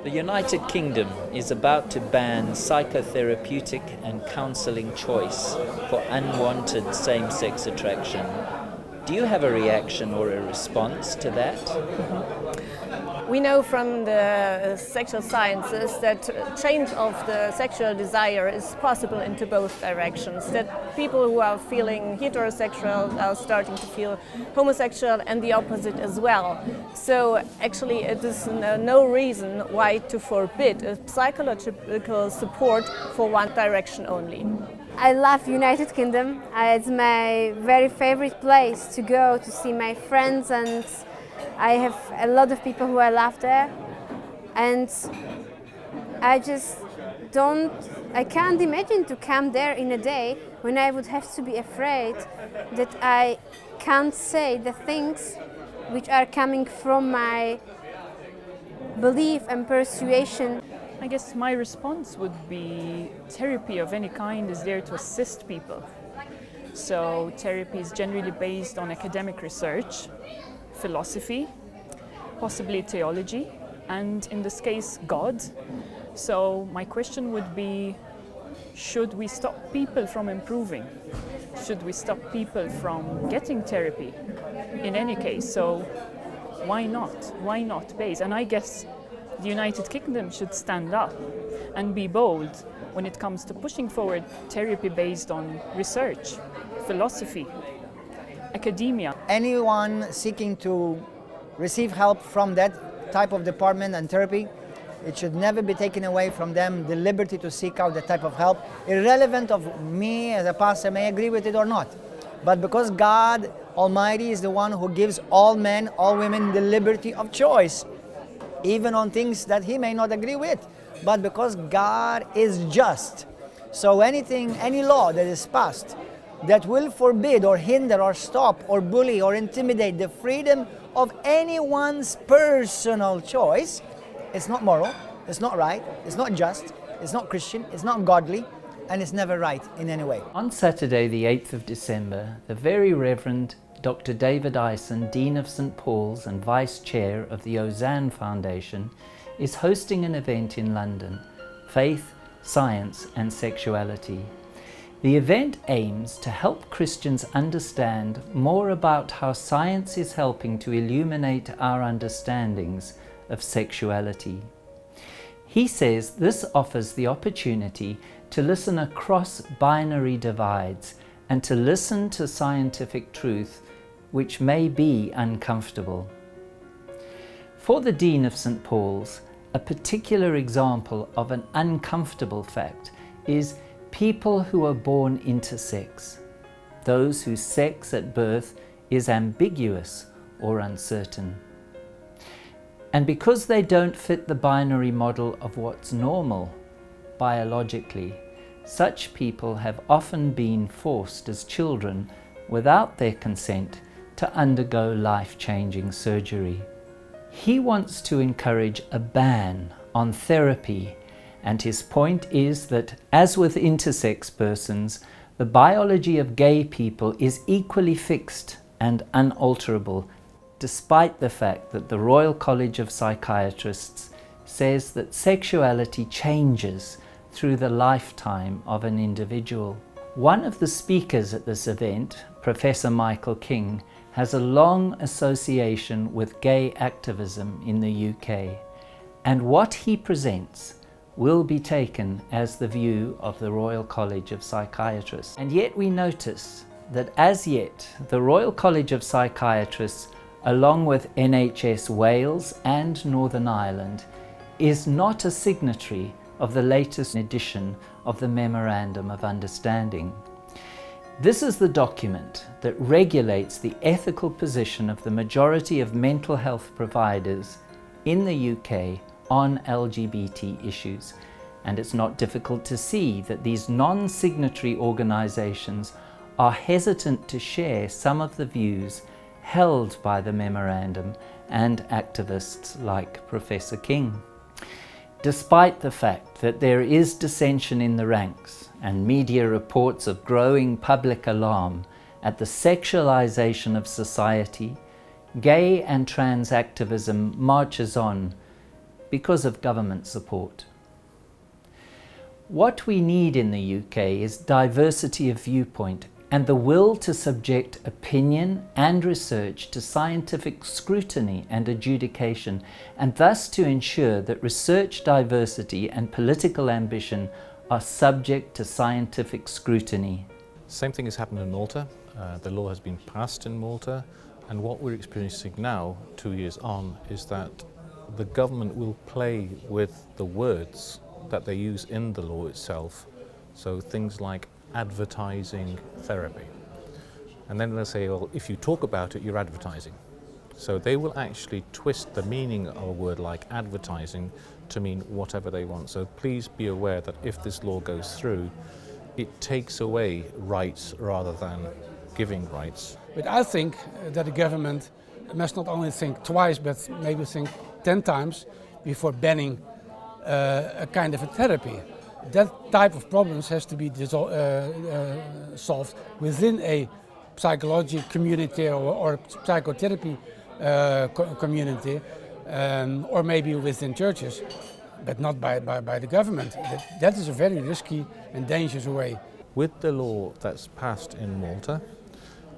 The United Kingdom is about to ban psychotherapeutic and counselling choice for unwanted same-sex attraction. Do you have a reaction or a response to that? We know from the sexual sciences that change of the sexual desire is possible into both directions. That people who are feeling heterosexual are starting to feel homosexual and the opposite as well. So actually it is no reason why to forbid a psychological support for one direction only. I love United Kingdom. It's my very favorite place to go to see my friends, and I have a lot of people who I love there, and I can't imagine to come there in a day when I would have to be afraid that I can't say the things which are coming from my belief and persuasion. I guess my response would be therapy of any kind is there to assist people. So therapy is generally based on academic research, philosophy, possibly theology, and in this case, God. So my question would be, should we stop people from improving? Should we stop people from getting therapy? In any case, so why not? Why not base? And I guess the United Kingdom should stand up and be bold when it comes to pushing forward therapy based on research, philosophy, academia. Anyone seeking to receive help from that type of department and therapy, it should never be taken away from them the liberty to seek out that type of help, irrelevant of me as a pastor may agree with it or not. But because God Almighty is the one who gives all men, all women the liberty of choice, even on things that he may not agree with. But because God is just, so any law that is passed that will forbid or hinder or stop or bully or intimidate the freedom of anyone's personal choice, it's not moral, it's not right, it's not just, it's not Christian, it's not godly, and it's never right in any way. On Saturday, the 8th of December, the Very Reverend Dr. Davidson, Dean of St. Paul's and Vice Chair of the Ozanne Foundation, is hosting an event in London, Faith, Science and Sexuality. The event aims to help Christians understand more about how science is helping to illuminate our understandings of sexuality. He says this offers the opportunity to listen across binary divides and to listen to scientific truth which may be uncomfortable. For the Dean of St. Paul's, a particular example of an uncomfortable fact is people who are born intersex, those whose sex at birth is ambiguous or uncertain. And because they don't fit the binary model of what's normal biologically, such people have often been forced as children, without their consent, to undergo life-changing surgery. He wants to encourage a ban on therapy, and his point is that, as with intersex persons, the biology of gay people is equally fixed and unalterable, despite the fact that the Royal College of Psychiatrists says that sexuality changes through the lifetime of an individual. One of the speakers at this event, Professor Michael King, has a long association with gay activism in the UK, and what he presents will be taken as the view of the Royal College of Psychiatrists. And yet we notice that as yet the Royal College of Psychiatrists, along with NHS Wales and Northern Ireland, is not a signatory of the latest edition of the Memorandum of Understanding. This is the document that regulates the ethical position of the majority of mental health providers in the UK on LGBT issues, and it's not difficult to see that these non-signatory organisations are hesitant to share some of the views held by the memorandum and activists like Professor King. Despite the fact that there is dissension in the ranks and media reports of growing public alarm at the sexualization of society, gay and trans activism marches on, because of government support. What we need in the UK is diversity of viewpoint and the will to subject opinion and research to scientific scrutiny and adjudication, and thus to ensure that research diversity and political ambition are subject to scientific scrutiny. Same thing has happened in Malta. The law has been passed in Malta, and what we're experiencing now, 2 years on, is that the government will play with the words that they use in the law itself. So things like advertising therapy. And then they'll say, well, if you talk about it, you're advertising. So they will actually twist the meaning of a word like advertising to mean whatever they want. So please be aware that if this law goes through, it takes away rights rather than giving rights. But I think that the government must not only think twice, but maybe think 10 times before banning a kind of a therapy. That type of problems has to be solved within a psychology community or psychotherapy community, or maybe within churches, but not by the government. That is a very risky and dangerous way. With the law that's passed in Malta,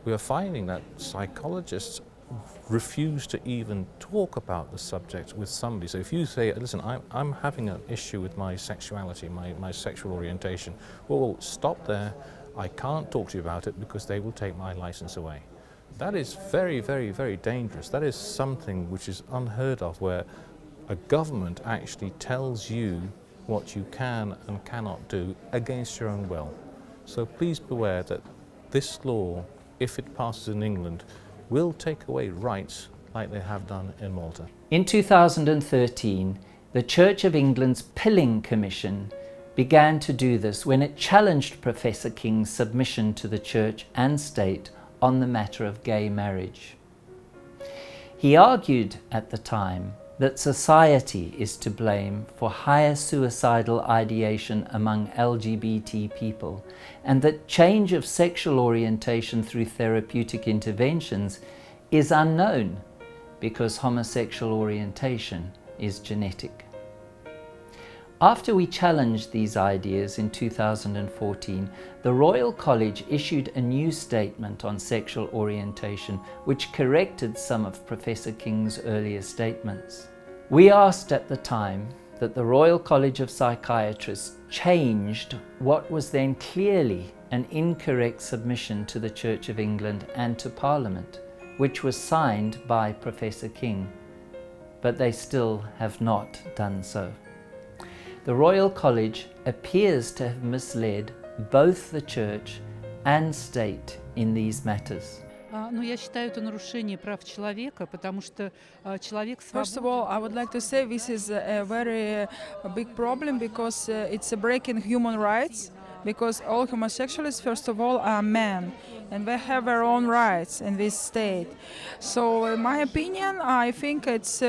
we are finding that psychologists refuse to even talk about the subject with somebody. So if you say, listen, I'm having an issue with my sexuality, my sexual orientation, well, stop there. I can't talk to you about it because they will take my license away. That is very, very, very dangerous. That is something which is unheard of, where a government actually tells you what you can and cannot do against your own will. So please beware that this law, if it passes in England, will take away rights like they have done in Malta. In 2013, the Church of England's Pilling Commission began to do this when it challenged Professor King's submission to the Church and State on the matter of gay marriage. He argued at the time that society is to blame for higher suicidal ideation among LGBT people, and that change of sexual orientation through therapeutic interventions is unknown because homosexual orientation is genetic. After we challenged these ideas in 2014, the Royal College issued a new statement on sexual orientation which corrected some of Professor King's earlier statements. We asked at the time that the Royal College of Psychiatrists changed what was then clearly an incorrect submission to the Church of England and to Parliament, which was signed by Professor King, but they still have not done so. The Royal College appears to have misled both the Church and State in these matters. Но я считаю, это нарушение прав человека, потому что человек свободен. First of all, I would like to say this is a very big problem because it's a break in human rights. Because all homosexuals, first of all, are men, and they have their own rights in this state. So, in my opinion, I think it's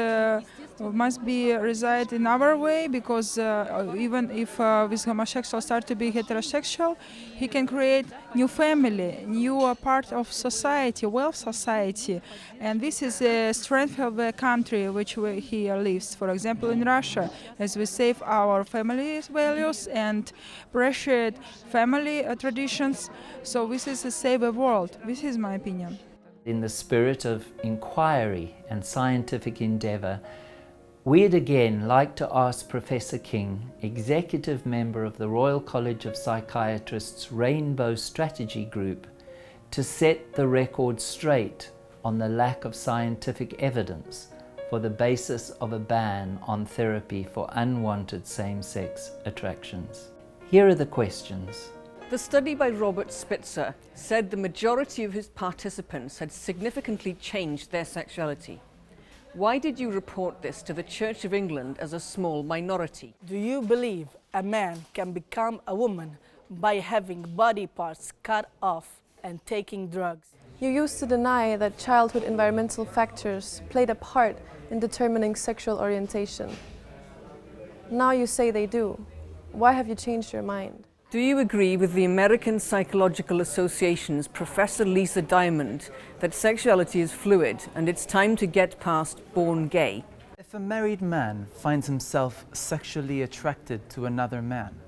must be reside in our way, because even if this homosexual start to be heterosexual, he can create new family, new part of society, wealth society, and this is the strength of the country which he lives. For example, in Russia, as we save our family values and appreciate family traditions, so this is to save the world. This is my opinion. In the spirit of inquiry and scientific endeavour, we'd again like to ask Professor King, Executive Member of the Royal College of Psychiatrists Rainbow Strategy Group, to set the record straight on the lack of scientific evidence for the basis of a ban on therapy for unwanted same-sex attractions. Here are the questions. The study by Robert Spitzer said the majority of his participants had significantly changed their sexuality. Why did you report this to the Church of England as a small minority? Do you believe a man can become a woman by having body parts cut off and taking drugs? You used to deny that childhood environmental factors played a part in determining sexual orientation. Now you say they do. Why have you changed your mind? Do you agree with the American Psychological Association's Professor Lisa Diamond that sexuality is fluid and it's time to get past born gay? The If a married man finds himself sexually attracted to another man,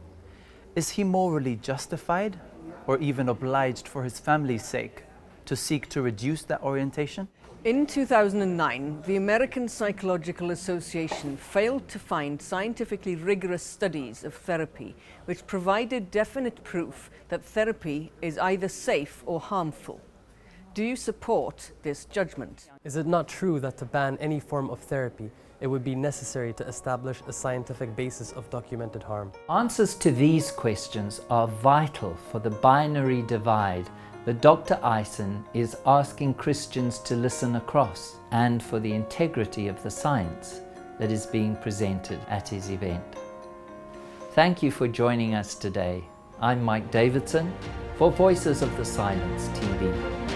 is he morally justified or even obliged for his family's sake to seek to reduce that orientation? In 2009, the American Psychological Association failed to find scientifically rigorous studies of therapy which provided definite proof that therapy is either safe or harmful. Do you support this judgment? Is it not true that to ban any form of therapy, it would be necessary to establish a scientific basis of documented harm? Answers to these questions are vital for the binary divide that Dr. Eisen is asking Christians to listen across, and for the integrity of the science that is being presented at his event. Thank you for joining us today. I'm Mike Davidson for Voices of the Silence TV.